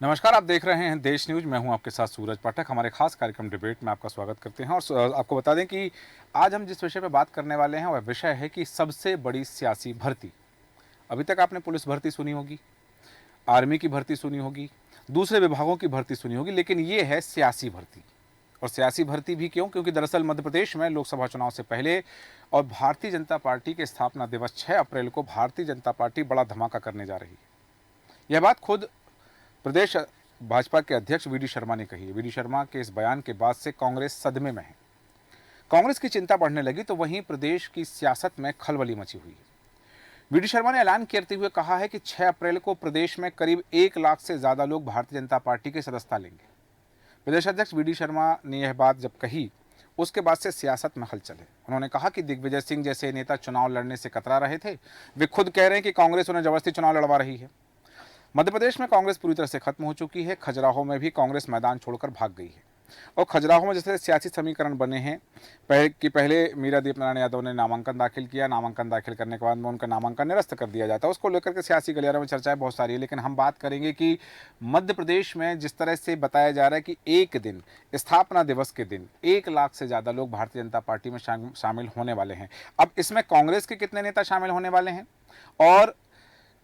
नमस्कार, आप देख रहे हैं देश न्यूज। मैं हूं आपके साथ सूरज पाठक। हमारे खास कार्यक्रम डिबेट में आपका स्वागत करते हैं और आपको बता दें कि आज हम जिस विषय पर बात करने वाले हैं वह विषय है कि सबसे बड़ी सियासी भर्ती। अभी तक आपने पुलिस भर्ती सुनी होगी, आर्मी की भर्ती सुनी होगी, दूसरे विभागों की भर्ती सुनी होगी, लेकिन ये है सियासी भर्ती। और सियासी भर्ती भी क्यों? क्योंकि दरअसल मध्य प्रदेश में लोकसभा चुनाव से पहले और भारतीय जनता पार्टी के स्थापना दिवस 6 अप्रैल को भारतीय जनता पार्टी बड़ा धमाका करने जा रही है। यह बात खुद प्रदेश भाजपा के अध्यक्ष वी डी शर्मा ने कही है। वी डी शर्मा के इस बयान के बाद से कांग्रेस सदमे में है। कांग्रेस की चिंता बढ़ने लगी तो वहीं प्रदेश की सियासत में खलबली मची हुई है। वी डी शर्मा ने ऐलान करते हुए कहा है कि 6 अप्रैल को प्रदेश में करीब 1 लाख से ज्यादा लोग भारतीय जनता पार्टी की सदस्यता लेंगे। प्रदेश अध्यक्ष वी डी शर्मा ने यह बात जब कही, उसके बाद से सियासत में हलचल है। उन्होंने कहा कि दिग्विजय सिंह जैसे नेता चुनाव लड़ने से कतरा रहे थे। वे खुद कह रहे हैं कि कांग्रेस उन्हें जबरदस्ती चुनाव लड़वा रही है। मध्य प्रदेश में कांग्रेस पूरी तरह से खत्म हो चुकी है। खजुराहो में भी कांग्रेस मैदान छोड़कर भाग गई है। और खजुराहो में जैसे सियासी समीकरण बने हैं पहले मीरादीप नारायण यादव ने नामांकन दाखिल किया। नामांकन दाखिल करने के बाद में उनका नामांकन निरस्त कर दिया जाता है। उसको लेकर के सियासी गलियारों में चर्चाएं बहुत सारी है। लेकिन हम बात करेंगे कि मध्य प्रदेश में जिस तरह से बताया जा रहा है कि एक दिन, स्थापना दिवस के दिन 1 लाख से ज़्यादा लोग भारतीय जनता पार्टी में शामिल होने वाले हैं। अब इसमें कांग्रेस के कितने नेता शामिल होने वाले हैं और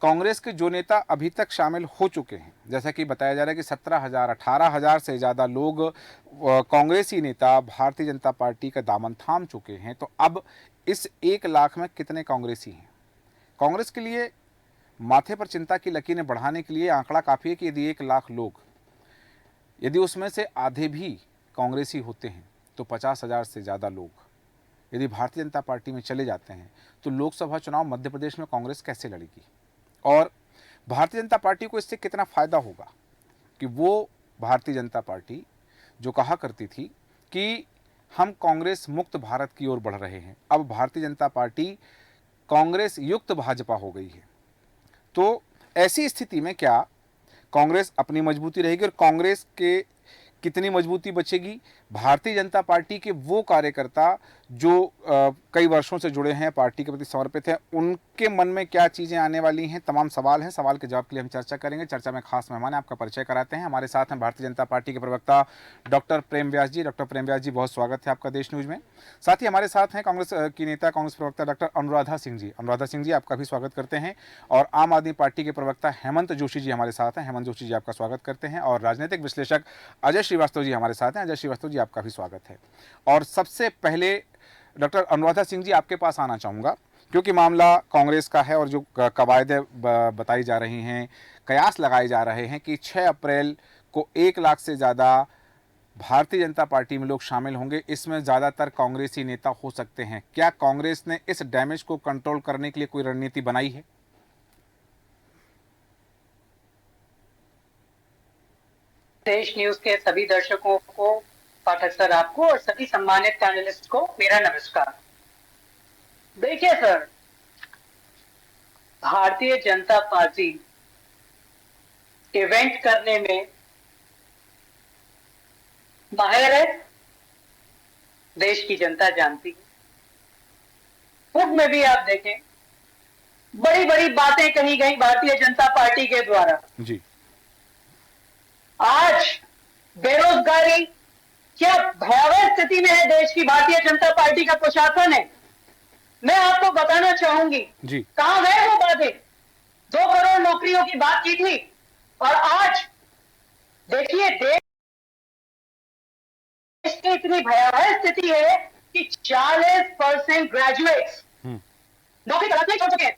कांग्रेस के जो नेता अभी तक शामिल हो चुके हैं, जैसा कि बताया जा रहा है कि 17,000 18,000 से ज़्यादा लोग कांग्रेसी नेता भारतीय जनता पार्टी का दामन थाम चुके हैं। तो अब इस 1 लाख में कितने कांग्रेसी हैं? कांग्रेस के लिए माथे पर चिंता की लकीरें बढ़ाने के लिए आंकड़ा काफ़ी है कि यदि 1 लाख लोग, यदि उसमें से आधे भी कांग्रेसी होते हैं तो 50,000 से ज़्यादा लोग यदि भारतीय जनता पार्टी में चले जाते हैं तो लोकसभा चुनाव मध्य प्रदेश में कांग्रेस कैसे लड़ेगी और भारतीय जनता पार्टी को इससे कितना फायदा होगा? कि वो भारतीय जनता पार्टी जो कहा करती थी कि हम कांग्रेस मुक्त भारत की ओर बढ़ रहे हैं, अब भारतीय जनता पार्टी कांग्रेस युक्त भाजपा हो गई है। तो ऐसी स्थिति में क्या कांग्रेस अपनी मजबूती रहेगी और कांग्रेस के कितनी मजबूती बचेगी? भारतीय जनता पार्टी के वो कार्यकर्ता जो कई वर्षों से जुड़े हैं, पार्टी के प्रति समर्पित हैं, उनके मन में क्या चीज़ें आने वाली हैं? तमाम सवाल हैं। सवाल के जवाब के लिए हम चर्चा करेंगे। चर्चा में खास मेहमान हैं, आपका परिचय कराते हैं। हमारे साथ हैं भारतीय जनता पार्टी के प्रवक्ता डॉक्टर प्रेम व्यास जी। डॉक्टर प्रेम व्यास जी, बहुत स्वागत है आपका देश न्यूज में। साथ ही हमारे साथ हैं कांग्रेस की नेता, कांग्रेस प्रवक्ता डॉक्टर अनुराधा सिंह जी। अनुराधा सिंह जी, आपका भी स्वागत करते हैं। और आम आदमी पार्टी के प्रवक्ता हेमंत जोशी जी हमारे साथ हैं। हेमंत जोशी जी, आपका स्वागत करते हैं। और राजनीतिक विश्लेषक अजय श्रीवास्तव जी हमारे साथ हैं। अजय श्रीवास्तव जी, आपका भी स्वागत है। और सबसे पहले डॉक्टर अनुराधा सिंह जी, आपके पास आना चाहूँगा, क्योंकि मामला कांग्रेस का है और जो कवायदें बताई जा रही हैं, कयास लगाए जा रहे हैं कि 6 अप्रैल को 1 लाख से ज़्यादा भारतीय जनता पार्टी में लोग शामिल होंगे, इसमें ज़्यादातर कांग्रेसी नेता हो सकते हैं। क्या कांग्रेस ने इस डैमेज को कंट्रोल करने के लिए कोई रणनीति बनाई है? देश न्यूज के सभी दर्शकों को, पाठक सर आपको और सभी सम्मानित पैनलिस्ट को मेरा नमस्कार। देखिए sir, Bharatiya Janata party event करने में माहिर है, देश की जनता जानती है। खुद में भी आप देखें, बड़ी बड़ी बातें कही गई भारतीय जनता पार्टी के द्वारा। जी, आज बेरोजगारी क्या भयावह स्थिति में है देश की, भारतीय जनता पार्टी का प्रशासन है। मैं आपको बताना चाहूंगी, जी, कहां गए वो वादे? 2 करोड़ नौकरियों की बात की थी और आज देखिए देश की इतनी भयावह स्थिति है कि 40% ग्रेजुएट्स नौकरी तलाश नहीं छोड़ चुके हैं।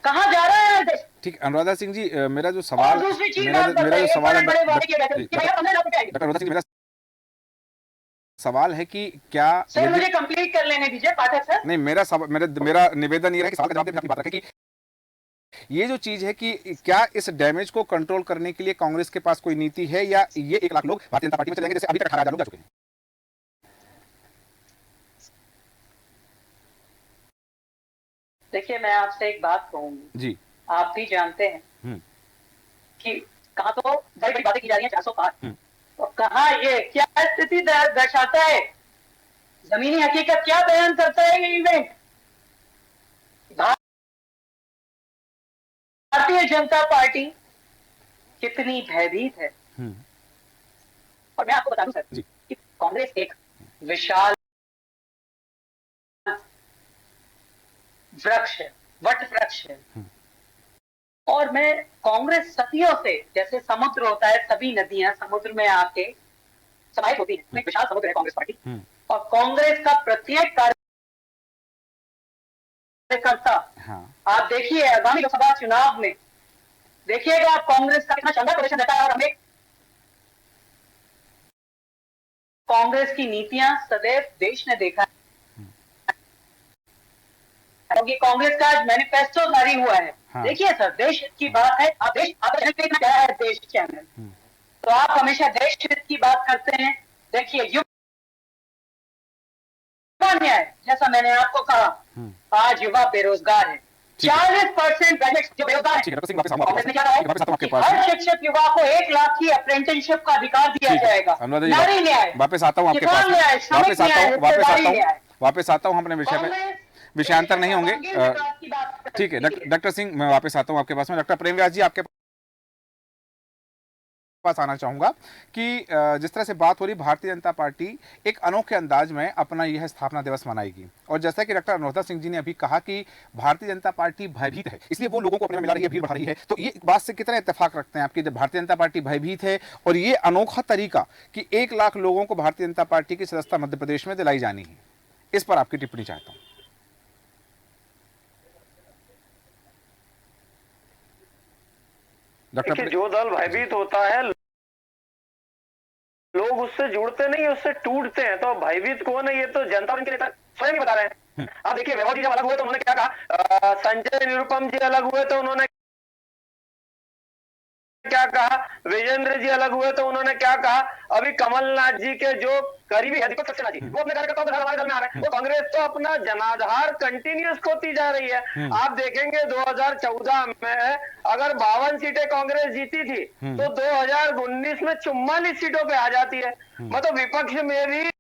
कहां जा रहा है देश? ठीक। अनुराधा सिंह जी, मेरा जो और सवाल दूसरी चीज मेरा बात मेरा जो बताइए, सवाल है बड़े वादे किए गए थे जी, कि भैया 15 लाख रुपए आएंगे। डॉक्टर अनुराधा सिंह जी, मेरा सवाल है कि क्या सर यदि मुझे कंप्लीट कर लेने दीजिए पाठक सर। नहीं, मेरा निवेदन ये है कि सवाल का जवाब देने की बात रखें कि ये जो चीज है कि क्या इस डैमेज को कंट्रोल करने के लिए कांग्रेस के पास कोई नीति है या ये 1 लाख लोग भारतीय जनता पार्टी में चले जाएंगे, जैसे अभी तक 18,000 लोग जा चुके हैं? देखिए, मैं आपसे एक बात कहूंगी, जी, आप भी जानते हैं कि कहां तो बड़ी बड़ी बातें की जा रही हैं 400 पार, और कहा ये क्या स्थिति दर्शाता है, जमीनी हकीकत क्या बयान करता है ये इवेंट? भारतीय जनता पार्टी कितनी भयभीत है। हम्म, और मैं आपको बता दूं सर जी कि कांग्रेस एक विशाल वृक्ष है, वट वृक्ष है। और मैं कांग्रेस सदियों से, जैसे समुद्र होता है, सभी नदियां समुद्र में आके समाहित होती हैं, एक विशाल समुद्र है कांग्रेस पार्टी। और कांग्रेस का प्रत्येक कार्यकर्ता, हाँ आप देखिए आगामी लोकसभा चुनाव में देखिएगा आप कांग्रेस का कितना शानदार प्रदर्शन रहता है। और हमें कांग्रेस की नीतियां सदैव देश ने देखा है, क्योंकि कांग्रेस का आज मैनिफेस्टो जारी हुआ है। हाँ। देखिए सर, देश हित की बात है। आप देश, आपका चैनल पे इतना क्या है, देश चैनल, तो आप हमेशा देश हित की बात करते हैं। देखिए युवा न्याय, जैसा मैंने आपको कहा, आज युवा बेरोजगार है। 40% ग्रेजुएट जो बेरोजगार है, कांग्रेस ने क्या कहा है कि हर शिक्षक युवा को 1 लाख की अप्रेंटिसशिप का अधिकार दिया जाएगा। नारी न्याय, वापस आता हूँ आपके पास, किसान न्याय, श्रमिक न्याय, हिस्सेदारी न्याय। वापस आता हूँ हम अपने विषय पे, विषयांतर नहीं होंगे। ठीक है डॉक्टर सिंह, मैं वापस आता हूँ आपके पास में। डॉक्टर प्रेमव्यास जी, आपके पास आना चाहूंगा कि जिस तरह से बात हो रही, भारतीय जनता पार्टी एक अनोखे अंदाज में अपना यह स्थापना दिवस मनाएगी। और जैसा कि डॉक्टर अनुराधा सिंह जी ने अभी कहा कि भारतीय जनता पार्टी भयभीत है, इसलिए वो लोगों को अपने में मिला रही है, भीड़ बढ़ा रही है, तो ये बात से कितना इत्तेफाक रखते हैं आपकी, भारतीय जनता पार्टी भयभीत है और ये अनोखा तरीका कि 1 लाख लोगों को भारतीय जनता पार्टी की सदस्यता मध्य प्रदेश में दिलाई जानी है, इस पर आपकी टिप्पणी चाहता हूं। देखिए, जो दल भयभीत होता है लोग उससे जुड़ते नहीं, उससे टूटते हैं। तो भयभीत कौन है, ये तो जनता और इनके नेता स्वयं ही बता रहे हैं। आप देखिए, वैभव जी जब अलग हुए तो उन्होंने क्या कहा, संजय निरुपम जी अलग हुए तो उन्होंने क्या कहा, विजेंद्र जी अलग हुए तो उन्होंने क्या कहा, अभी कमलनाथ जी के जो करीबी है दीपक सक्सेना जी, वो अपने कार्यकर्ताओं के साथ हमारे दल में आ रहे हैं। वो कांग्रेस तो अपना जनाधार कंटिन्यूस होती जा रही है। आप देखेंगे 2014 में अगर 52 सीटें कांग्रेस जीती थी तो 2019 में 44 सीटों पे आ जाती है। मतलब विपक्ष में भी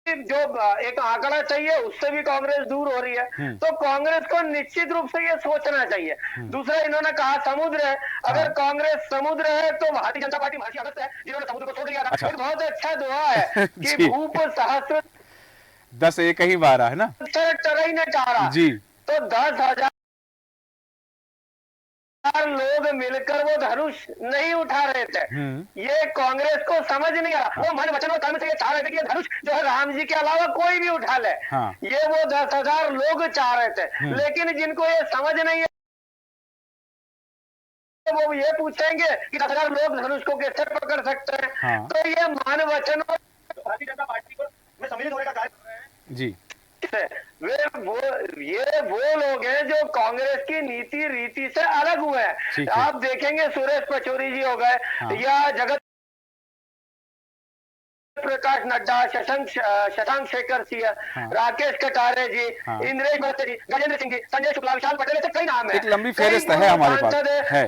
जो एक आंकड़ा चाहिए उससे भी कांग्रेस दूर हो रही है। तो कांग्रेस को निश्चित रूप से ये सोचना चाहिए। दूसरा, इन्होंने कहा समुद्र है, अगर कांग्रेस समुद्र है तो भारतीय जनता पार्टी महर्षि अगस्त्य है जिन्होंने समुद्र को छोड़ दिया था। एक बहुत अच्छा दोहा है कि भूप सहस्त्र 10 एक ही 12 है ना, चरई ने कहा जी, तो 10,000 लोग मिलकर वो धनुष नहीं उठा रहे थे। ये कांग्रेस को समझ नहीं आ रहा। वो मन वचन और कर्म से ये चाह रहे थे कि ये धनुष जो है राम जी के अलावा कोई भी उठा ले। ये वो 10,000 लोग चाह रहे थे, लेकिन जिनको ये समझ नहीं है वो ये पूछेंगे कि 10,000 लोग धनुष को कैसे पकड़ सकते हैं। तो ये मन वचन और भारतीय जनता पार्टी को में सम्मिलित होने का कार्य कर रहे हैं जी। ये वो लोग हैं जो कांग्रेस की नीति रीति से अलग हुए हैं। आप देखेंगे सुरेश पचौरी जी हो गए या जगत प्रकाश नड्डा, शशांक शेखर सिंह, राकेश कटारे जी, इंद्रेश बस्ते जी, गजेंद्र सिंह जी, संजय शुक्ला, विशाल पटेल, ऐसे कई नाम है। एक लंबी फेहरिस्त है हमारे पास है।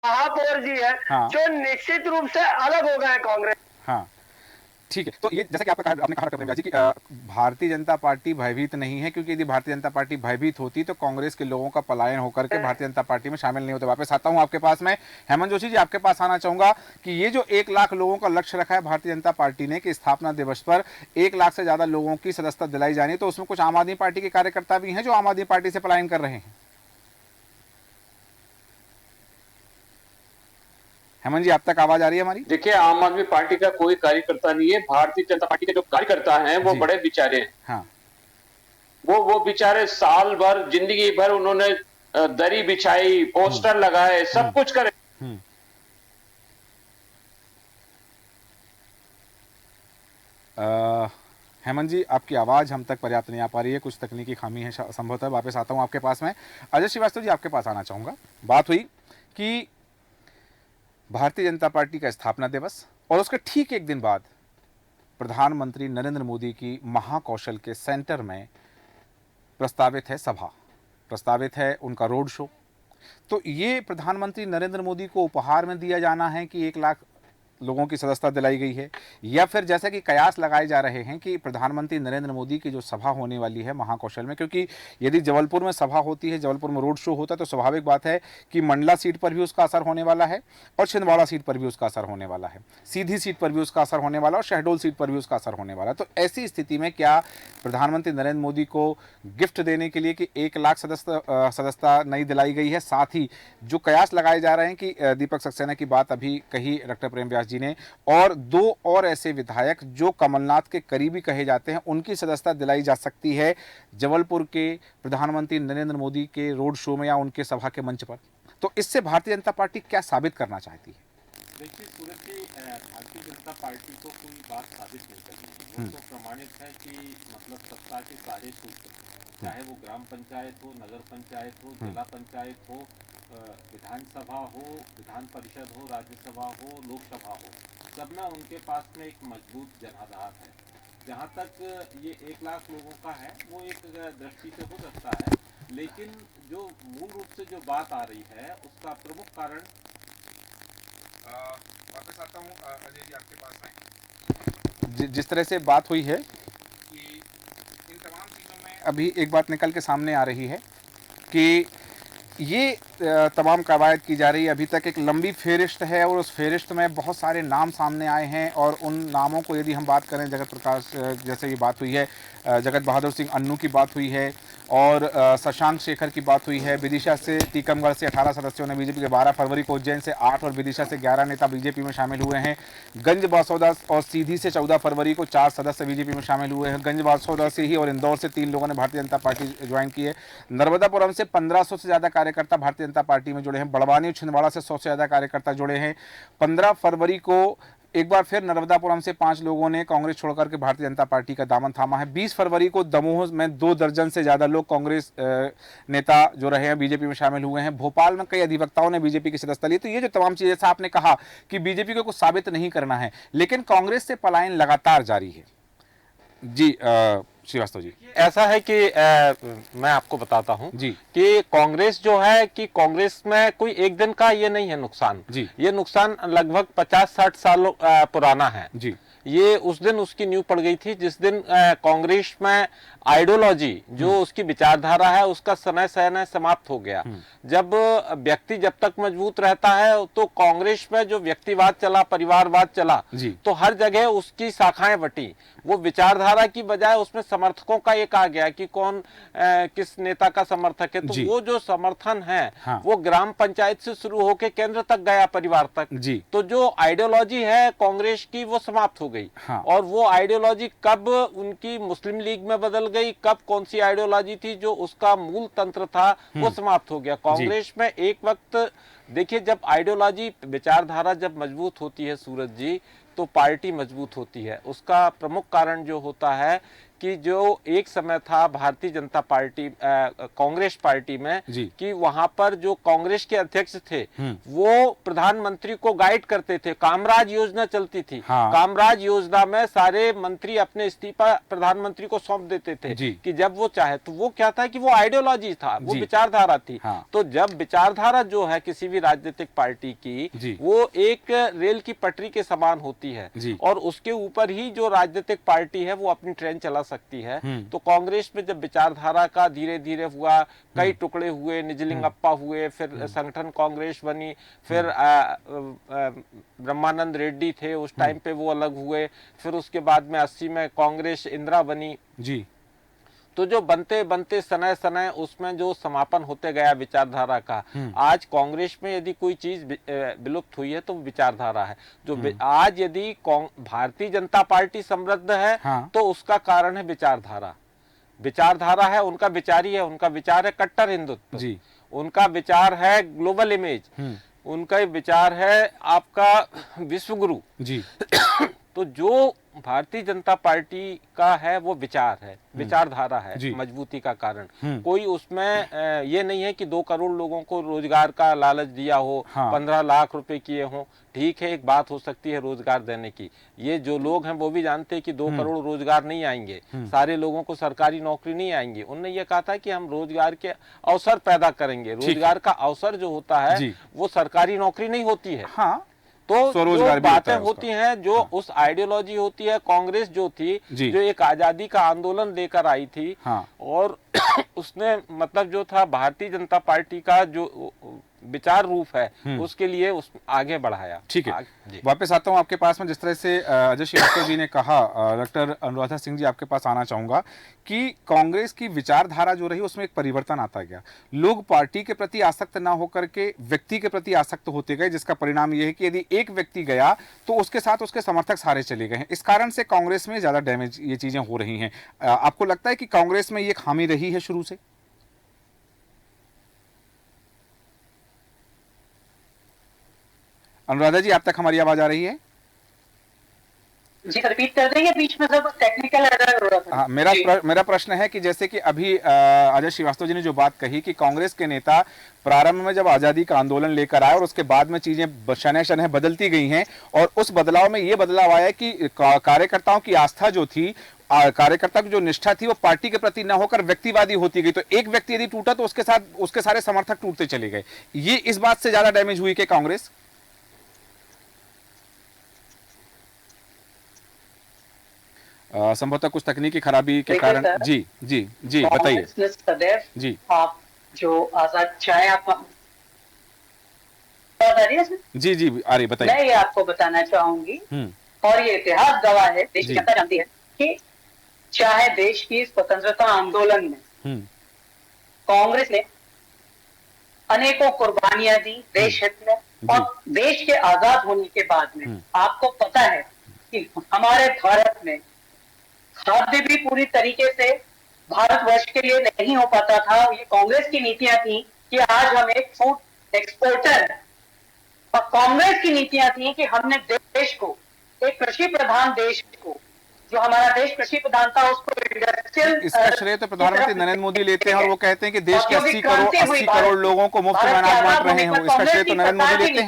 महापौर जी है जो निश्चित रूप से अलग हो गए हैं कांग्रेस। हाँ ठीक है, तो ये जैसा कि आपने कहा डॉक्टर प्रेमव्यास जी कि भारतीय जनता पार्टी भयभीत नहीं है, क्योंकि यदि भारतीय जनता पार्टी भयभीत होती तो कांग्रेस के लोगों का पलायन होकर के भारतीय जनता पार्टी में शामिल नहीं होते। वापस आता हूं आपके पास में, हेमंत जोशी जी आपके पास आना चाहूंगा कि ये जो 1 लाख लोगों का लक्ष्य रखा है भारतीय जनता पार्टी ने कि स्थापना दिवस पर 1 लाख से ज्यादा लोगों की सदस्यता दिलाई जानी, तो उसमें कुछ आम आदमी पार्टी के कार्यकर्ता भी हैं जो आम आदमी पार्टी से पलायन कर रहे हैं। हेमंत जी, आप तक आवाज आ रही है हमारी? देखिए, आम आदमी पार्टी का कोई कार्यकर्ता नहीं है। भारतीय जनता पार्टी के जो कार्यकर्ता हैं वो बड़े बेचारे हैं। हाँ। वो बेचारे साल भर, जिंदगी भर उन्होंने दरी बिछाई, पोस्टर लगाए, सब कुछ करे। हेमंत जी, आपकी आवाज हम तक पर्याप्त नहीं आ पा रही है, कुछ तकनीकी खामी है संभवतः। वापस आता हूं आपके पास में। अजय श्रीवास्तव जी, आपके पास आना चाहूंगा। बात हुई कि भारतीय जनता पार्टी का स्थापना दिवस और उसके ठीक एक दिन बाद प्रधानमंत्री नरेंद्र मोदी की महाकौशल के सेंटर में प्रस्तावित है सभा, प्रस्तावित है उनका रोड शो। तो ये प्रधानमंत्री नरेंद्र मोदी को उपहार में दिया जाना है कि 1 लाख लोगों की सदस्यता दिलाई गई है, या फिर जैसा कि कयास लगाए जा रहे हैं कि प्रधानमंत्री नरेंद्र मोदी की जो सभा होने वाली है महाकौशल में, क्योंकि यदि जबलपुर में सभा होती है, जबलपुर में रोड शो होता है, तो स्वाभाविक बात है कि मंडला सीट पर भी उसका असर होने वाला है और छिंदवाड़ा सीट पर भी उसका असर होने वाला है, सीधी सीट पर भी उसका असर होने वाला है और शहडोल सीट पर भी उसका असर होने वाला है। तो ऐसी स्थिति में क्या प्रधानमंत्री नरेंद्र मोदी को गिफ्ट देने के लिए कि 1 लाख सदस्यता नई दिलाई गई है, साथ ही जो कयास लगाए जा रहे हैं कि दीपक सक्सेना की बात अभी कही डॉक्टर प्रेम व्यास जी ने, और 2 और ऐसे विधायक जो कमलनाथ के करीबी कहे जाते हैं उनकी सदस्यता दिलाई जा सकती है जबलपुर के प्रधानमंत्री नरेंद्र मोदी के रोड शो में या उनके सभा के मंच पर। तो इससे भारतीय जनता पार्टी क्या साबित करना चाहती है? देखिए सूरज जी, भारतीय जनता पार्टी को कोई बात साबित नहीं करनी है। वो तो प्रमाणित है कि मतलब सत्ता के सारे सूत्र, चाहे वो ग्राम पंचायत हो, नगर पंचायत हो, जिला पंचायत हो, विधानसभा हो, विधान परिषद हो, राज्यसभा हो, लोकसभा हो, सब में उनके पास में एक मजबूत जनाधार है। जहाँ तक ये 1 लाख लोगों का है वो एक दृष्टि से हो सकता है, लेकिन जो मूल रूप से जो बात आ रही है उसका प्रमुख कारण वापस आता हूँ अजय जी आपके पास में, जिस तरह से बात हुई है कि इन तमाम चीज़ों में अभी एक बात निकल के सामने आ रही है कि ये तमाम कवायद की जा रही है। अभी तक एक लंबी फेरिस्त है और उस फेरिस्त में बहुत सारे नाम सामने आए हैं, और उन नामों को यदि हम बात करें, जगत प्रकाश जैसे ये बात हुई है, जगत बहादुर सिंह अन्नू की बात हुई है, और शशांक शेखर की बात हुई है। विदिशा से टीकमगढ़ से 18 सदस्यों ने बीजेपी के, 12 फरवरी को उज्जैन से 8 और विदिशा से 11 नेता बीजेपी में शामिल हुए हैं। गंज बासौदा और सीधी से 14 फरवरी को 4 सदस्य बीजेपी में शामिल हुए हैं। गंज बासौदा से ही और इंदौर से 3 लोगों ने भारतीय जनता पार्टी ज्वाइन की है। नर्मदापुरम से 1500 से ज़्यादा कार्यकर्ता भारतीय जनता पार्टी में जुड़े हैं। बड़वानी और छिंदवाड़ा से 100 से ज़्यादा कार्यकर्ता जुड़े हैं। 15 फरवरी को एक बार फिर नर्मदापुरम से 5 लोगों ने कांग्रेस छोड़कर के भारतीय जनता पार्टी का दामन थामा है। 20 फरवरी को दमोह में 2 दर्जन से ज़्यादा लोग कांग्रेस नेता जो रहे हैं बीजेपी में शामिल हुए हैं। भोपाल में कई अधिवक्ताओं ने बीजेपी की सदस्यता ली। तो ये जो तमाम चीज़ें, जैसा आपने कहा कि बीजेपी को कुछ साबित नहीं करना है, लेकिन कांग्रेस से पलायन लगातार जारी है। जी श्रीवास्तव जी, ऐसा है कि मैं आपको बताता हूं जी कि कांग्रेस जो है कि कांग्रेस में कोई एक दिन का ये नहीं है नुकसान जी, ये नुकसान लगभग 50-60 साल पुराना है जी। ये उस दिन उसकी नींव पड़ गई थी जिस दिन कांग्रेस में आइडियोलॉजी जो उसकी विचारधारा है उसका समय समय समाप्त हो गया। जब व्यक्ति जब तक मजबूत रहता है तो कांग्रेस में जो व्यक्तिवाद चला, परिवारवाद चला, तो हर जगह उसकी शाखाएं बटी। वो विचारधारा की बजाय उसमें समर्थकों का एक आ गया कि कौन किस नेता का समर्थक है। तो वो जो समर्थन है वो ग्राम पंचायत से शुरू होकर केंद्र तक गया, परिवार तक। तो जो आइडियोलॉजी है कांग्रेस की वो समाप्त हो गई। और वो आइडियोलॉजी कब उनकी मुस्लिम लीग में बदल गई, कब कौन सी आइडियोलॉजी थी जो उसका मूल तंत्र था वो समाप्त हो गया। कांग्रेस में एक वक्त देखिए जब आइडियोलॉजी, विचारधारा जब मजबूत होती है सूरज जी, तो पार्टी मजबूत होती है। उसका प्रमुख कारण जो होता है कि जो एक समय था भारतीय जनता पार्टी कांग्रेस पार्टी में कि वहां पर जो कांग्रेस के अध्यक्ष थे वो प्रधानमंत्री को गाइड करते थे। कामराज योजना चलती थी। कामराज योजना में सारे मंत्री अपने इस्तीफा प्रधानमंत्री को सौंप देते थे कि जब वो चाहे। तो वो क्या था कि वो आइडियोलॉजी था, वो विचारधारा थी। तो जब विचारधारा जो है किसी भी राजनीतिक पार्टी की वो एक रेल की पटरी के समान होती है और उसके ऊपर ही जो राजनीतिक पार्टी है वो अपनी ट्रेन चला सकती है। तो कांग्रेस में जब विचारधारा का धीरे धीरे हुआ, कई टुकड़े हुए, निजलिंगप्पा हुए, फिर संगठन कांग्रेस बनी, फिर ब्रह्मानंद रेड्डी थे उस टाइम पे वो अलग हुए, फिर उसके बाद में 80 में कांग्रेस इंदिरा बनी जी। तो जो बनते बनते सनय सनय उसमें जो समापन होते गया विचारधारा का, आज कांग्रेस में यदि कोई चीज विलुप्त हुई है तो विचारधारा है। जो आज यदि भारतीय जनता पार्टी समृद्ध है तो उसका कारण है विचारधारा। विचारधारा है, उनका विचारी है, उनका विचार है कट्टर हिंदुत्व जी, उनका विचार है ग्लोबल इमेज, उनका विचार है आपका विश्व गुरु जी। तो जो भारतीय जनता पार्टी का है वो विचार है, विचारधारा है मजबूती का कारण। कोई उसमें ये नहीं है कि 2 करोड़ लोगों को रोजगार का लालच दिया हो, 15 लाख रुपए किए हों। ठीक है, एक बात हो सकती है रोजगार देने की। ये जो लोग हैं वो भी जानते हैं कि 2 करोड़ रोजगार नहीं आएंगे, सारे लोगों को सरकारी नौकरी नहीं आएंगी। उन्होंने ये कहा था कि हम रोजगार के अवसर पैदा करेंगे। रोजगार का अवसर जो होता है वो सरकारी नौकरी नहीं होती है। तो स्वरोजगार जो भी होता बातें है उसका। होती हैं, जो उस आइडियोलॉजी होती है, कांग्रेस जो थी, जी। जो एक आजादी का आंदोलन लेकर आई थी, हाँ। और उसने मतलब जो था भारतीय जनता पार्टी का जो विचार रूप है उसके लिए उस आगे बढ़ाया। ठीक है, जी। वापस आता हूं आपके पास में। जिस तरह से अजय श्रीवास्तव जी ने कहा, डॉक्टर अनुराधा सिंह जी आपके पास आना चाहूंगा कि कांग्रेस की विचारधारा जो रही उसमें एक परिवर्तन आता गया। लोग पार्टी के प्रति आसक्त ना होकर के व्यक्ति के प्रति आसक्त होते गए, जिसका परिणाम यह है कि यदि एक व्यक्ति गया तो उसके साथ उसके समर्थक सारे चले गए हैं। इस कारण से कांग्रेस में ज्यादा डैमेज ये चीजें हो रही हैं। आपको लगता है कि कांग्रेस में ये खामी रही है शुरू से? अनुराधा जी, आप तक हमारी आवाज आ रही है? जी रिपीट कर देंगे, बीच में सब टेक्निकल एरर हो रहा था। हाँ, मेरा प्रश्न है कि जैसे कि अभी अजय श्रीवास्तव जी ने जो बात कही कि कांग्रेस के नेता प्रारंभ में जब आजादी का आंदोलन लेकर आए और उसके बाद में चीजें शनह शनह बदलती गई हैं, और उस बदलाव में ये बदलाव आया कि कार्यकर्ताओं की आस्था जो थी, कार्यकर्ता की जो निष्ठा थी, वो पार्टी के प्रति न होकर व्यक्तिवादी होती गई। तो एक व्यक्ति यदि टूटा तो उसके साथ उसके सारे समर्थक टूटते चले गए। ये इस बात से ज्यादा डैमेज हुई कि कांग्रेस? संभवतः कुछ तकनीकी खराबी के कारण। जी जी जी, बताइए। कांग्रेस ने सदैव, जी। आप जो आजाद चाहे आप बात आ रही है इसमें? जी जी, आ रही, बताइए। मैं ये आपको बताना चाहूंगी, और ये इतिहास गवाह है, देश की जनता जानती है कि चाहे देश की स्वतंत्रता आंदोलन में कांग्रेस ने अनेकों कुर्बानियां दी देश हित में, और देश के आजाद होने के बाद में आपको पता है कि हमारे भारत में खाद्य भी पूरी तरीके से भारतवर्ष के लिए नहीं हो पाता था। ये कांग्रेस की नीतियां थी कि आज हम एक फूड एक्सपोर्टर हैं, और कांग्रेस की नीतियां थी कि हमने देश को, एक कृषि प्रधान देश को, जो हमारा देश कृषि प्रधान था, उसको इंडस्ट्रियल। इसका श्रेय तो प्रधानमंत्री नरेंद्र मोदी लेते हैं, और वो कहते हैं कि देश के 80 करोड़ लोगों को मुफ्त में अनाज बांट रहे हैं। इसका श्रेय तो नरेंद्र मोदी लेते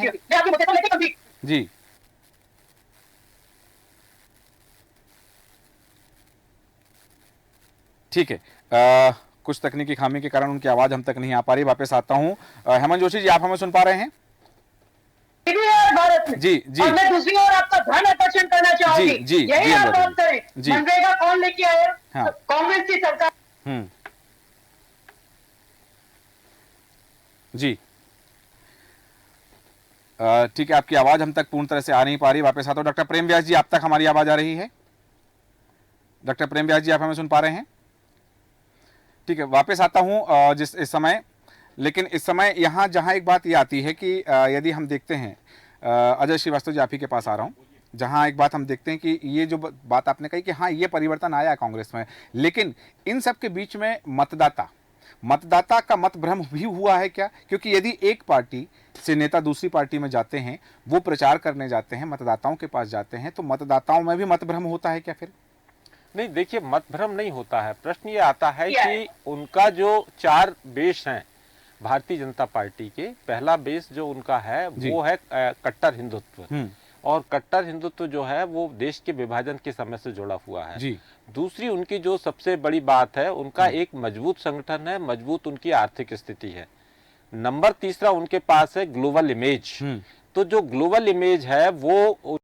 हैं। जी। ठीक है, कुछ तकनीकी खामी के कारण उनकी आवाज हम तक नहीं आ पा रही। वापस आता हूं। हेमंत जोशी जी, आप हमें सुन पा रहे हैं? भारत में। जी जी। और मैं दूसरी ओर आपका ध्यान आकर्षण करना चाहूंगी। जी जी, यही आप बात करें, मनरेगा कौन लेके आया? हाँ। कांग्रेस की सरकार। जी, ठीक है, आपकी आवाज हम तक पूर्ण तरह से आ नहीं पा रही। वापस आता हूं। डॉक्टर प्रेम व्यास जी, आप तक हमारी आवाज आ रही है? डॉक्टर प्रेम व्यास जी, आप हमें सुन पा रहे हैं? ठीक है, वापस आता हूं। इस समय, लेकिन इस समय यहाँ जहाँ एक बात ये आती है कि यदि हम देखते हैं, अजय श्रीवास्तव जी, आप ही के पास आ रहा हूँ, जहाँ एक बात हम देखते हैं कि ये जो बात आपने कही कि हाँ, ये परिवर्तन आया कांग्रेस में, लेकिन इन सब के बीच में मतदाता का मत भ्रम भी हुआ है क्या? क्योंकि यदि एक पार्टी से नेता दूसरी पार्टी में जाते हैं, वो प्रचार करने जाते हैं, मतदाताओं के पास जाते हैं, तो मतदाताओं में भी मत भ्रम होता है क्या फिर? नहीं, देखिए, मत भ्रम नहीं होता है। प्रश्न ये आता है कि उनका जो 4 बेस हैं भारतीय जनता पार्टी के, पहला बेस जो उनका है वो है कट्टर हिंदुत्व, और कट्टर हिंदुत्व जो है वो देश के विभाजन के समय से जुड़ा हुआ है। जी। दूसरी उनकी जो सबसे बड़ी बात है, उनका एक मजबूत संगठन है, मजबूत उनकी आर्थिक स्थिति है। नंबर तीसरा उनके पास है ग्लोबल इमेज। तो जो ग्लोबल इमेज है वो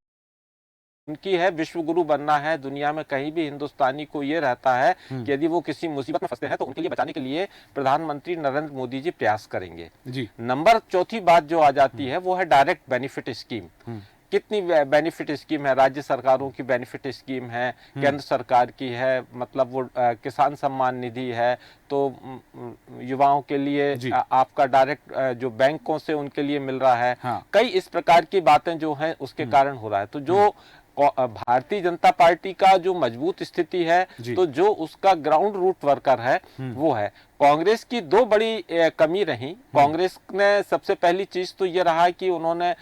उनकी है, विश्व गुरु बनना है। दुनिया में कहीं भी हिंदुस्तानी को ये रहता है कि यदि वो किसी मुसीबत में फंसते हैं तो उनके लिए बचाने के लिए प्रधानमंत्री नरेंद्र मोदी जी प्रयास करेंगे। जी। नंबर चौथी बात जो आ जाती है वो है डायरेक्ट बेनिफिट स्कीम। कितनी बेनिफिट स्कीम है? राज्य सरकारों की बेनिफिट स्कीम है, केंद्र सरकार की है, मतलब वो किसान सम्मान निधि है, तो युवाओं के लिए आपका डायरेक्ट जो बैंकों से उनके लिए मिल रहा है। हाँ। कई इस प्रकार की बातें जो हैं उसके कारण हो रहा है। तो जो भारतीय जनता पार्टी का जो मजबूत स्थिति है, तो जो उसका ग्राउंड रूट वर्कर है वो है। कांग्रेस की 2 बड़ी कमी रही। कांग्रेस ने सबसे पहली चीज तो ये रहा कि उन्होंने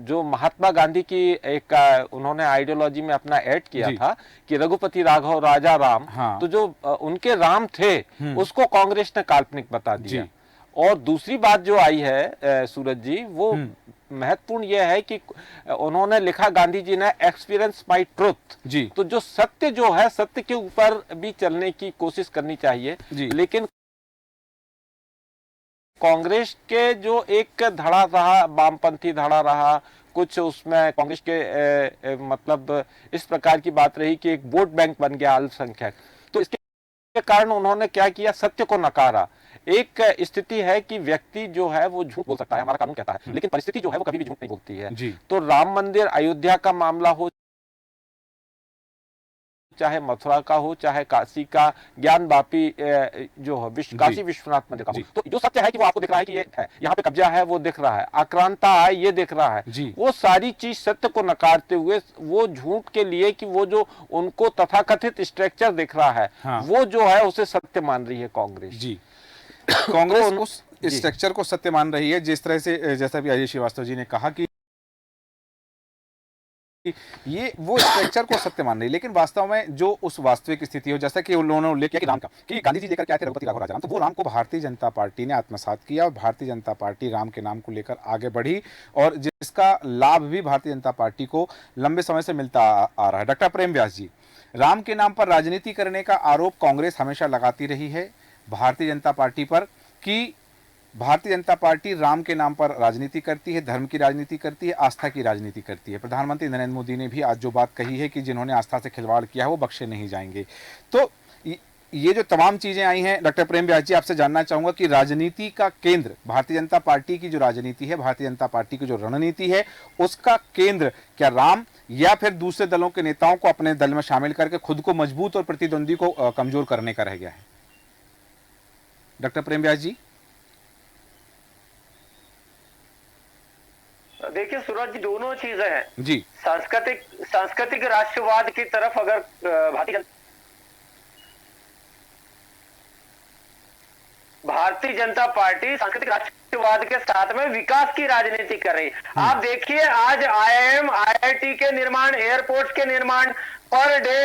जो महात्मा गांधी की एक उन्होंने आइडियोलॉजी में अपना ऐड किया था कि रघुपति राघव राजा राम। हाँ। तो जो उनके राम थे उसको कांग्रेस ने काल्पनिक बता दिया। और दूसरी बात जो आई है सूरज जी, वो महत्वपूर्ण यह है कि उन्होंने लिखा, गांधी जी ने, एक्सपीरियंस माई ट्रुथ जी। तो जो सत्य जो है, सत्य के ऊपर भी चलने की कोशिश करनी चाहिए। लेकिन कांग्रेस के जो एक धड़ा रहा, वामपंथी धड़ा रहा, कुछ उसमें कांग्रेस के मतलब इस प्रकार की बात रही कि एक वोट बैंक बन गया अल्पसंख्यक। तो इसके कारण उन्होंने क्या किया, सत्य को नकारा। एक स्थिति है कि व्यक्ति जो है वो झूठ बोल सकता है, हमारा कानून कहता है, लेकिन परिस्थिति जो है वो कभी भी झूठ नहीं बोलती है। जी। तो राम मंदिर अयोध्या का मामला हो, चाहे मथुरा का हो, चाहे काशी का ज्ञान वापी जो है काशी विश्वनाथ मंदिर का हो, तो जो सत्य है कि वो आपको दिख रहा है कि ये है, यहाँ पे कब्जा है वो दिख रहा है, आक्रांता है ये दिख रहा है, वो सारी चीज सत्य को नकारते हुए वो झूठ के लिए कि वो जो उनको तथाकथित स्ट्रक्चर दिख रहा है, हाँ। वो जो है उसे सत्य मान रही है कांग्रेस। जी। कांग्रेस उस स्ट्रक्चर को सत्य मान रही है, जिस तरह से, जैसा भी अजय श्रीवास्तव जी ने कहा कि ये वो स्ट्रक्चर को सत्य मान रही है, लेकिन वास्तव में जो उस वास्तविक स्थिति हो, जैसा कि उन्होंने उल्लेख किया कि राम का, कि गांधी जी लेकर के आए थे रघुपति राघव राजाराम, तो वो राम को भारतीय जनता पार्टी ने आत्मसात किया और भारतीय जनता पार्टी राम के नाम को लेकर आगे बढ़ी, और जिसका लाभ भी भारतीय जनता पार्टी को लंबे समय से मिलता आ रहा है। डॉक्टर प्रेम व्यास जी, राम के नाम पर राजनीति करने का आरोप कांग्रेस हमेशा लगाती रही है भारतीय जनता पार्टी पर कि भारतीय जनता पार्टी राम के नाम पर राजनीति करती है, धर्म की राजनीति करती है, आस्था की राजनीति करती है। प्रधानमंत्री नरेंद्र मोदी ने भी आज जो बात कही है कि जिन्होंने आस्था से खिलवाड़ किया है वो बख्शे नहीं जाएंगे। तो ये जो तमाम चीजें आई हैं, डॉक्टर प्रेम व्यास जी, आपसे जानना चाहूंगा कि राजनीति का केंद्र, भारतीय जनता पार्टी की जो राजनीति है, भारतीय जनता पार्टी की जो रणनीति है, उसका केंद्र क्या राम या फिर दूसरे दलों के नेताओं को अपने दल में शामिल करके खुद को मजबूत और प्रतिद्वंदी को कमजोर करने का रह गया है? डॉक्टर प्रेम व्यास जी। देखिए सूरज जी, दोनों चीजें हैं जी। सांस्कृतिक राष्ट्रवाद की तरफ अगर भारतीय जनता पार्टी सांस्कृतिक राष्ट्रवाद के साथ में विकास की राजनीति कर रही है। आप देखिए आज IIM, IIT के निर्माण, एयरपोर्ट्स के निर्माण, पर डे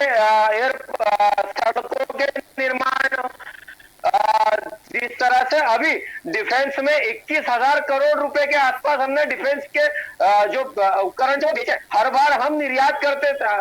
सड़कों के निर्माण, जिस तरह से अभी डिफेंस में 21,000 करोड़ रुपए के आसपास हमने डिफेंस के जो उपकरण जो बेचे, हर बार हम निर्यात करते थे,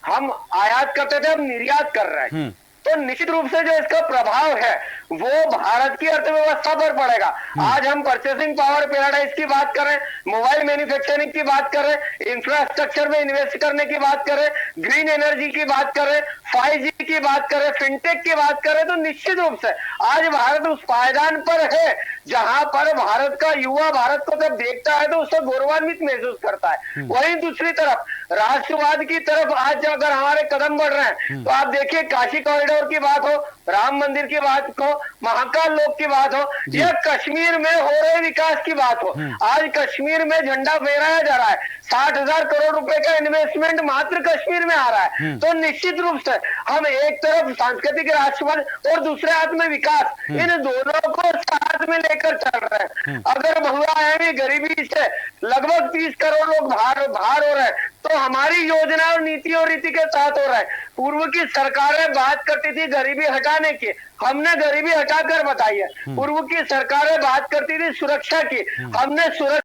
हम आयात करते थे, हम निर्यात कर रहे हैं। तो निश्चित रूप से जो इसका प्रभाव है वो भारत की अर्थव्यवस्था पर पड़ेगा। आज हम परचेसिंग पावर पैराडाइज की बात करें, मोबाइल मैन्युफैक्चरिंग की बात करें, इंफ्रास्ट्रक्चर में इन्वेस्ट करने की बात करें, ग्रीन एनर्जी की बात करें, 5G की बात करें, फिनटेक की बात करें, तो निश्चित रूप से आज भारत उस पायदान पर है जहां पर भारत का युवा भारत को जब देखता है तो उसको गौरवान्वित महसूस करता है। वहीं दूसरी तरफ राष्ट्रवाद की तरफ आज अगर हमारे कदम बढ़ रहे हैं तो आप देखिए, काशी कॉरिडोर की बात हो, राम मंदिर की बात हो, महाकाल लोक की बात हो, या कश्मीर में हो रहे विकास की बात हो। आज कश्मीर में झंडा फहराया जा रहा है, 60,000 करोड़ रुपए का इन्वेस्टमेंट मात्र कश्मीर में आ रहा है। तो निश्चित रूप से हम एक तरफ सांस्कृतिक राष्ट्रवाद और दूसरे हाथ में विकास, इन दोनों को साथ में लेकर चल रहे हैं। अगर बहुआयामी गरीबी से लगभग 30 करोड़ लोग बाहर हो रहे हैं, तो हमारी योजना और नीति और रीति के साथ हो रहा है। पूर्व की सरकारें बात करती थी गरीबी हटाने की, हमने गरीबी हटाकर बताई है। पूर्व की सरकारें बात करती थी सुरक्षा की, हमने सुरक्षा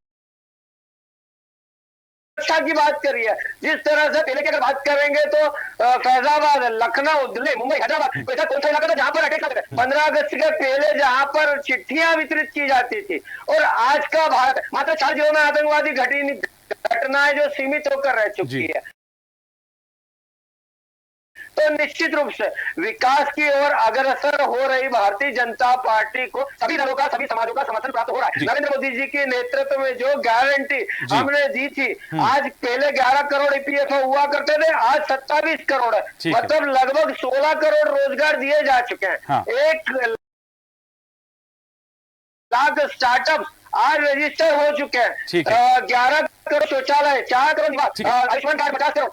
की बात करी है। जिस तरह से पहले की अगर बात करेंगे तो फैजाबाद, लखनऊ, दिल्ली, मुंबई, हैदराबाद, ऐसा कौन सा इलाका था जहां पर अटैक करते थे? 15 अगस्त के पहले जहां पर चिट्ठियां वितरित की जाती थी, और आज का भारत मात्र 4 जिलों में आतंकवादी घटनाएं जो सीमित होकर रह चुकी है। तो निश्चित रूप से विकास की ओर अग्रसर हो रही भारतीय जनता पार्टी को सभी दलों का, सभी समाजों का समर्थन प्राप्त हो रहा है। नरेंद्र मोदी जी के नेतृत्व में जो गारंटी हमने दी थी, आज पहले 11 करोड़ EPFO हुआ करते थे, आज 27 करोड़ है, मतलब लगभग 16 करोड़ रोजगार दिए जा चुके हैं। 1 लाख स्टार्टअप आज रजिस्टर हो चुके हैं, 11 करोड़ शौचालय, 4 करोड़ आयुष्मान कार्ड, 50 करोड़।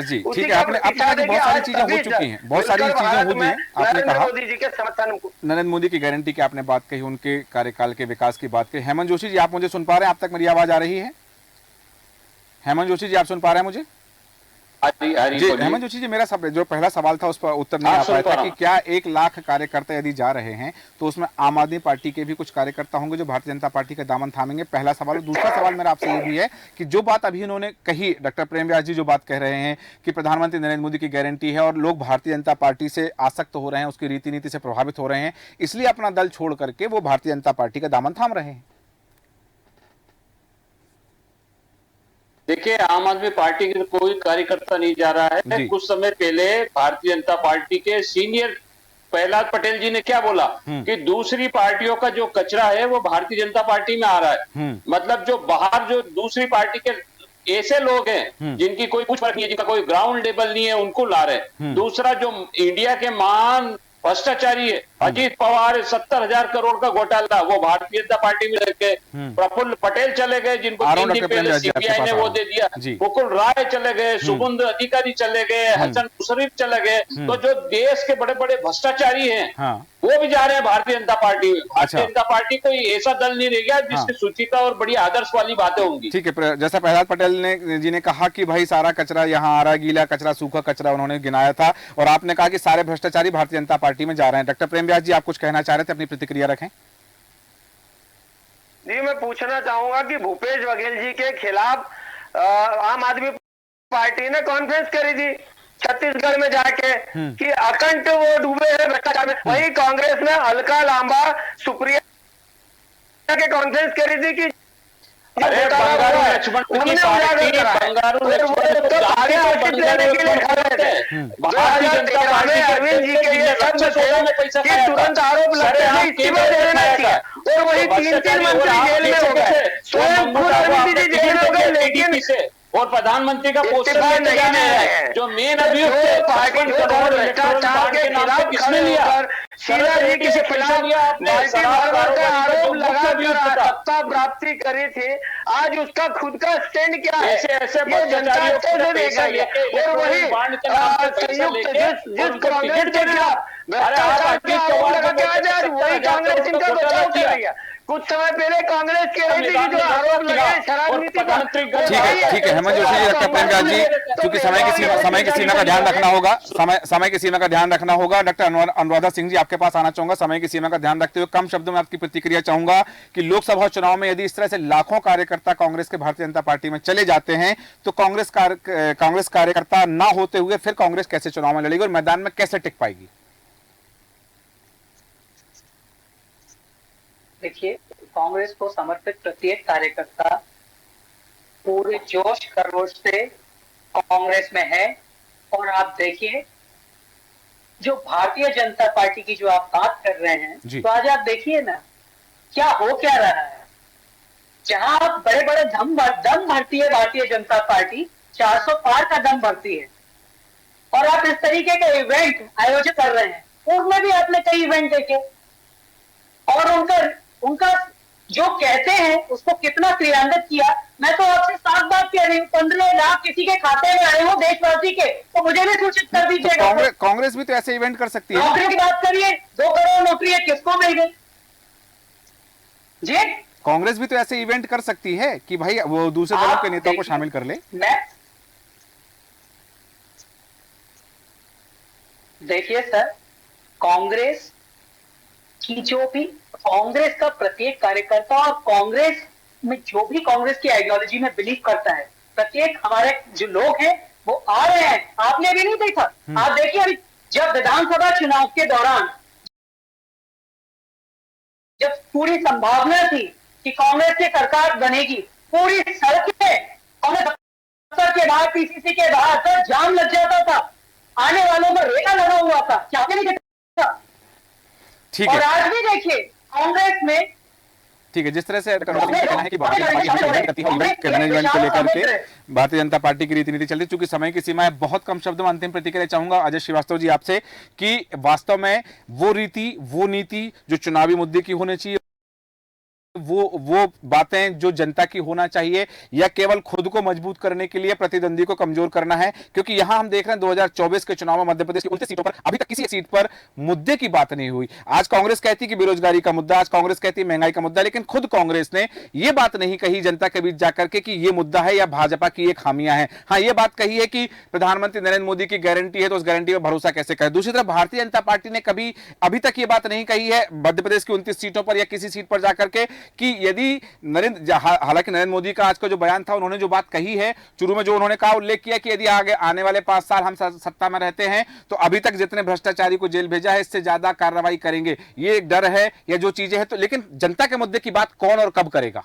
जी ठीक है, आपने बहुत सारी चीजें हो चुकी हैं, बहुत सारी चीजें हो गई हैं। आपने कहा मोदी जी के समर्थन, नरेंद्र मोदी की गारंटी की आपने बात कही, उनके कार्यकाल के विकास की बात कही। हेमंत जोशी जी, आप मुझे सुन पा रहे हैं? आप तक मेरी आवाज आ रही है? हेमंत जोशी जी, आप सुन पा रहे हैं मुझे? जी हेमंत जोशी जी, मेरा जो पहला सवाल था उस पर उत्तर नहीं आ पाया था कि क्या 1 लाख कार्यकर्ता यदि जा रहे हैं तो उसमें आम आदमी पार्टी के भी कुछ कार्यकर्ता होंगे जो भारतीय जनता पार्टी का दामन थामेंगे? पहला सवाल। दूसरा सवाल मेरा आपसे ये भी है कि जो बात अभी उन्होंने कही, डॉक्टर प्रेम व्यास जी जो बात कह रहे हैं कि प्रधानमंत्री नरेंद्र मोदी की गारंटी है और लोग भारतीय जनता पार्टी से आसक्त हो रहे हैं, उसकी रीति नीति से प्रभावित हो रहे हैं, इसलिए अपना दल छोड़ करके वो भारतीय जनता पार्टी का दामन थाम रहे हैं। देखिए, आम आदमी पार्टी के कोई कार्यकर्ता नहीं जा रहा है। जी। कुछ समय पहले भारतीय जनता पार्टी के सीनियर प्रहलाद पटेल जी ने क्या बोला कि दूसरी पार्टियों का जो कचरा है वो भारतीय जनता पार्टी में आ रहा है। मतलब जो बाहर जो दूसरी पार्टी के ऐसे लोग हैं जिनकी कोई पूछ परख नहीं है, जिनका कोई ग्राउंड लेवल नहीं है, उनको ला रहे। दूसरा जो इंडिया के महान भ्रष्टाचारी है अजीत पवार, 70,000 करोड़ का घोटाला, वो भारतीय जनता पार्टी में रहते। प्रफुल्ल पटेल चले गए, जिनको 3 दिन पहले सीबीआई ने वो दे दिया। मुकुल राय चले गए, सुबुंध अधिकारी चले गए, हसन मुशर्रफ चले गए। तो जो देश के बड़े बड़े भ्रष्टाचारी हैं वो भी जा रहे हैं भारतीय जनता पार्टी में। भारतीय जनता पार्टी कोई ऐसा दल नहीं रह गया जिसकी सुचिता और बड़ी आदर्श वाली बातें होंगी। ठीक है, जैसा प्रहलाद पटेल जी ने कहा कि भाई सारा कचरा यहाँ आ रहा है, गीला कचरा, सूखा कचरा उन्होंने गिनाया था, और आपने कहा कि सारे भ्रष्टाचारी भारतीय जनता पार्टी में जा रहे हैं। डॉक्टर प्रेम व्यास जी, आप कुछ कहना चाह रहे थे, अपनी प्रतिक्रिया रखें। जी, मैं पूछना चाहूंगा कि भूपेश बघेल जी के खिलाफ आम आदमी पार्टी ने कॉन्फ्रेंस करी थी छत्तीसगढ़ में जाके कि अकंठ वो डूबे हैं भ्रष्टाचार में। वही कांग्रेस ने अलका लांबा, सुप्रिया के कॉन्फ्रेंस करी थी कि अरे बंगारू लक्ष्मण की पार्टी, बंगारू लक्ष्मण को आगे लेने के लिए खड़े थे। भारतीय जनता पार्टी अरविंद जी के ये शब्द थे कि तुरंत आरोप लगते हैं, इस्तीफा दे देना चाहिए, और वही 3 मंत्री जेल में हो गए, स्वयं खुद अरविंद जी जेल में हो गए, लेकिन और प्रधानमंत्री का पोस्टर लेके जाने हैं जो मेन अभियुक्त पार्टी भ्रष्टाचार के खिलाफ किसने लिया? शीला जी के खिलाफ बाल्टी भर का आरोप लगाकर सत्ता प्राप्ति करी थी। आज उसका खुद का स्टैंड क्या है? ऐसे ये जनता अच्छे से देख रही है। और वही संयुक्त जिस कांग्रेस के खिलाफ भ्रष्टाचार के आरोप लगा के आज वही कांग्रेस इनका बचाव कर रही है। कुछ समय पहले कांग्रेस के रही थी जो आरोप लगे शराब नीति पर। ठीक है हेमंत जोशी जी, डॉक्टर प्रेम व्यास जी, क्योंकि समय की सीमा का ध्यान रखना होगा, समय की सीमा का ध्यान रखना होगा। डॉक्टर अनुराधा सिंह जी, आपके पास आना चाहूंगा। समय की सीमा का ध्यान रखते हुए कम शब्दों में आपकी प्रतिक्रिया चाहूंगा कि लोकसभा चुनाव में यदि इस तरह से लाखों कार्यकर्ता कांग्रेस के भारतीय जनता पार्टी में चले जाते हैं तो कांग्रेस कार्यकर्ता ना होते हुए फिर कांग्रेस कैसे चुनाव में लड़ेगी और मैदान में कैसे टिक पाएगी? देखिए, कांग्रेस को समर्पित प्रत्येक कार्यकर्ता पूरे जोश खरोश से कांग्रेस में है। और आप देखिए, जो भारतीय जनता पार्टी की जो आप बात कर रहे हैं, तो आज आप देखिए ना क्या हो क्या रहा है। जहां बड़े बड़े दम भरती है भारतीय जनता पार्टी, 400 पार का दम भरती है, और आप इस तरीके के इवेंट आयोजित कर रहे हैं। पूर्व में भी आपने कई इवेंट देखे, और उनका जो कहते हैं उसको कितना क्रियान्वित किया। मैं तो आपसे साफ बात कह रही हूँ, 15 लाख किसी के खाते में आए हो देशवासी के, तो मुझे भी सूचित कर दीजिएगा। तो कांग्रेस भी तो ऐसे इवेंट कर सकती है। नौकरी की बात करिए, 2 करोड़ नौकरियां किसको मिल गई जी? कांग्रेस भी तो ऐसे इवेंट कर सकती है कि भाई वो दूसरे दलों के नेताओं को शामिल कर ले। देखिए सर, कांग्रेस की जो भी कांग्रेस का प्रत्येक कार्यकर्ता और कांग्रेस में जो भी कांग्रेस की आइडियोलॉजी में बिलीव करता है, प्रत्येक हमारे जो लोग हैं वो आ रहे हैं। आपने अभी नहीं देखा, आप देखिए अभी जब विधानसभा चुनाव के दौरान जब पूरी संभावना थी कि कांग्रेस की सरकार बनेगी, पूरी सड़कें कांग्रेस दफ्तर के बाहर, पीसीसी के बाहर सर जाम लग जाता था, आने वालों में रेखा लगा हुआ था। क्या आपने नहीं देखा? ठीक है, और आज भी देखिए कांग्रेस में, ठीक है, जिस तरह से कहना है कि भारतीय जनता पार्टी करती है इवेंट मैनेजमेंट को लेकर के भारतीय जनता पार्टी की रीति नीति चल रही है। चूंकि समय की सीमा है, बहुत कम शब्दों में अंतिम प्रतिक्रिया चाहूंगा अजय श्रीवास्तव जी आपसे कि वास्तव में वो नीति जो चुनावी मुद्दे की होनी चाहिए, वो बातें जो जनता की होना चाहिए, या केवल खुद को मजबूत करने के लिए प्रतिद्वंदी को कमजोर करना है? क्योंकि यहां हम देख रहे हैं 2024 के चुनाव में मध्य प्रदेश की 29 सीटों पर अभी तक किसी सीट पर मुद्दे की बात नहीं हुई। आज कांग्रेस कहती है कि बेरोजगारी का मुद्दा, आज कांग्रेस कहती है महंगाई का मुद्दा, लेकिन खुद कांग्रेस ने यह बात नहीं कही जनता के बीच जाकर के कि यह मुद्दा है या भाजपा की ये खामियां हैं। हाँ, यह बात कही है कि प्रधानमंत्री नरेंद्र मोदी की गारंटी है तो उस गारंटी पर भरोसा कैसे करें। दूसरी तरफ भारतीय जनता पार्टी ने कभी अभी तक यह बात नहीं कही है मध्य प्रदेश की 29 सीटों पर या किसी सीट पर जाकर के कि यदि हालांकि नरेंद्र मोदी का आज का जो बयान था, उन्होंने जो बात कही है, शुरू में जो उन्होंने कहा, उल्लेख किया कि यदि आगे आने वाले 5 साल हम सत्ता में रहते हैं तो अभी तक जितने भ्रष्टाचारी को जेल भेजा है इससे ज्यादा कार्रवाई करेंगे। ये एक डर है या जो चीजें हैं, तो लेकिन जनता के मुद्दे की बात कौन और कब करेगा?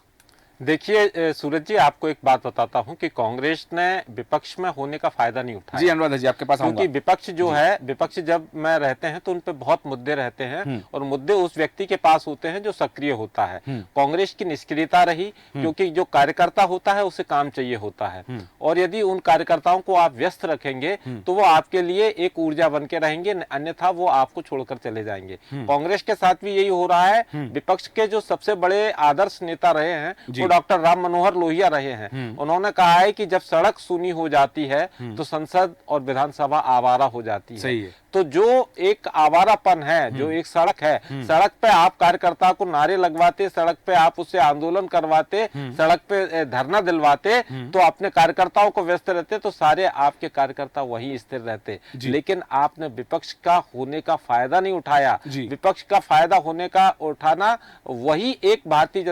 देखिए सूरज जी, आपको एक बात बताता हूं कि कांग्रेस ने विपक्ष में होने का फायदा नहीं उठाया। जी अनुराधा जी, आपके पास आऊंगा। क्योंकि विपक्ष जो है, विपक्ष जब में रहते हैं तो उन पे बहुत मुद्दे रहते हैं और मुद्दे उस व्यक्ति के पास होते हैं जो सक्रिय होता है। कांग्रेस की निष्क्रियता रही, क्योंकि जो कार्यकर्ता होता है उसे काम चाहिए होता है, और यदि उन कार्यकर्ताओं को आप व्यस्त रखेंगे तो वो आपके लिए एक ऊर्जा बन के रहेंगे, अन्यथा वो आपको छोड़कर चले जाएंगे। कांग्रेस के साथ भी यही हो रहा है। विपक्ष के जो सबसे बड़े आदर्श नेता रहे हैं वो डॉक्टर राम मनोहर लोहिया रहे हैं। उन्होंने कहा है कि जब सड़क सूनी हो जाती है तो संसद और विधानसभा आवारा हो जाती है। सही है। तो जो एक आवारापन है, जो एक सड़क है, सड़क पे आप कार्यकर्ता को नारे लगवाते, सड़क पे आप उससे आंदोलन करवाते, सड़क पे धरना दिलवाते, तो अपने कार्यकर्ताओं को व्यस्त रहते, तो सारे आपके कार्यकर्ता वहीं स्थिर रहते। लेकिन आपने विपक्ष का होने का फायदा नहीं उठाया। विपक्ष का फायदा होने का उठाना, वही एक भारतीय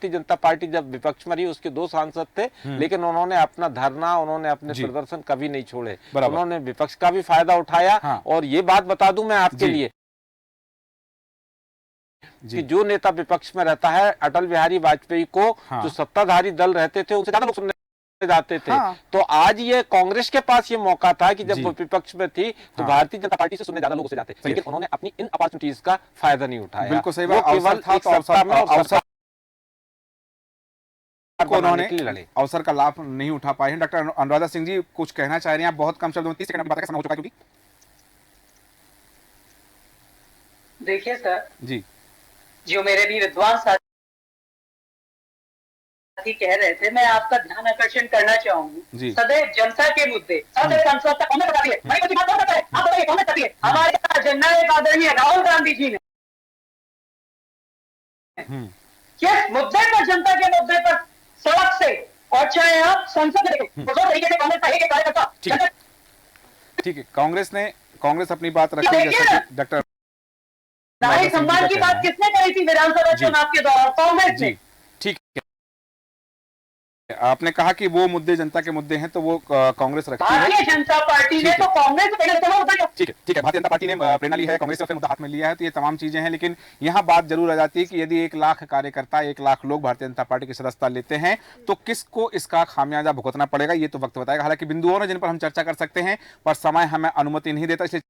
जनता पार्टी जब विपक्ष में रही उसके 2 सांसद थे, लेकिन उन्होंने अपना धरना, उन्होंने अपने प्रदर्शन कभी नहीं छोड़े। उन्होंने विपक्ष का भी फायदा उठाया। और ये बात बता दूं मैं आपके लिए कि जो नेता विपक्ष में रहता है, अटल बिहारी वाजपेयी को जो सत्ताधारी दल रहते थे उनसे ज्यादा लोग सुनने जाते थे। तो आज ये कांग्रेस के पास ये मौका था कि जब वो विपक्ष में थी तो भारतीय जनता पार्टी से सुनने ज्यादा लोग उसे जाते, लेकिन उन्होंने अपनी इन अपॉर्चुनिटीज का फायदा नहीं उठाया। बिल्कुल सही वो बात। केवल एक सत्ता में अवसर का लाभ नहीं उठा पाए हैं। डॉक्टर अनुराधा सिंह जी, कुछ कहना चाह रहे हैं आप? बहुत कम शब्दों में 30 सेकंड की बात का समय हो चुका है। क्योंकि देखिए सर जी, जो मेरे भी विद्वान साथी कह रहे थे, मैं आपका ध्यान आकर्षण करना चाहूंगी। सदैव जनता के मुद्दे, सदैव संसद तक कौन बताती है? भाई कुछ बात बताए, आप बताइए कौन बताती है? हमारे जननायक आदरणीय राहुल गांधी जी ने किस मुद्दे पर, जनता के मुद्दे पर सड़क से, और चाहे आप संसद देखें, उस तरीके से कांग्रेस के कार्यकर्ता। ठीक है, कांग्रेस अपनी बात रखी है। जैसे डॉक्टर नारी सम्मान की बात किसने करी थी विधानसभा चुनाव के दौरान? कांग्रेस ने। ठीक है, आपने कहा कि वो मुद्दे जनता के मुद्दे हैं तो वो कांग्रेस रखती है। भारतीय जनता पार्टी ने तो कांग्रेस से पहले चुनाव बताया। ठीक है, भारतीय जनता पार्टी ने प्रेरणा ली है, कांग्रेस से मुद्दा हाथ में लिया है, तो ये तमाम चीजें हैं। लेकिन यहाँ बात जरूर आ जाती है कि यदि 1 लाख कार्यकर्ता, 1 लाख लोग भारतीय जनता पार्टी की सदस्यता लेते हैं तो किसको इसका खामियाजा भुगतना पड़ेगा, ये तो वक्त बताएगा। हालांकि बिंदुओं हैं जिन पर हम चर्चा कर सकते हैं, पर समय हमें अनुमति नहीं देता, इसलिए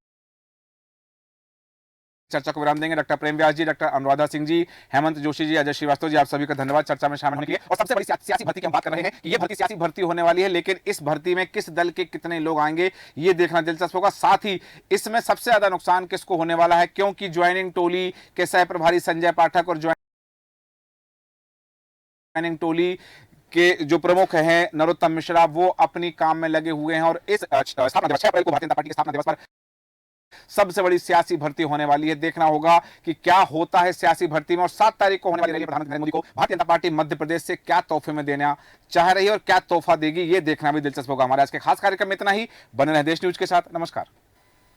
चर्चा को विराम देंगे। डॉक्टर प्रेम व्यास जी, डॉक्टर अनुराधा सिंह जी, हेमंत जोशी जी, अजय श्रीवास्तव जी, आप सभी का धन्यवाद चर्चा में शामिल होने के लिए। और सबसे बड़ी सियासी भर्ती की हम बात कर रहे हैं कि ये भर्ती सियासी भर्ती होने वाली है, लेकिन इस भर्ती में किस दल के कितने लोग आएंगे ये देखना दिलचस्प होगा। साथ ही इसमें सबसे ज्यादा नुकसान किसको होने वाला है, क्योंकि ज्वाइनिंग टोली के सह प्रभारी संजय पाठक और ज्वाइनिंग टोली के जो प्रमुख हैं नरोत्तम मिश्रा, वो अपनी काम में लगे हुए हैं। और इस स्थापना दिवस 6 अप्रैल को भारतीय जनता पार्टी के स्थापना दिवस पर सबसे बड़ी सियासी भर्ती होने वाली है। देखना होगा कि क्या होता है सियासी भर्ती में। और 7 तारीख को होने वाली रैली प्रधानमंत्री नरेंद्र मोदी को भारतीय जनता पार्टी मध्य प्रदेश से क्या तोहफे में देना चाह रही है और क्या तोहफा देगी, ये देखना भी दिलचस्प होगा। हमारे आज के खास कार्यक्रम में इतना ही। बने रहे देश न्यूज के साथ। नमस्कार।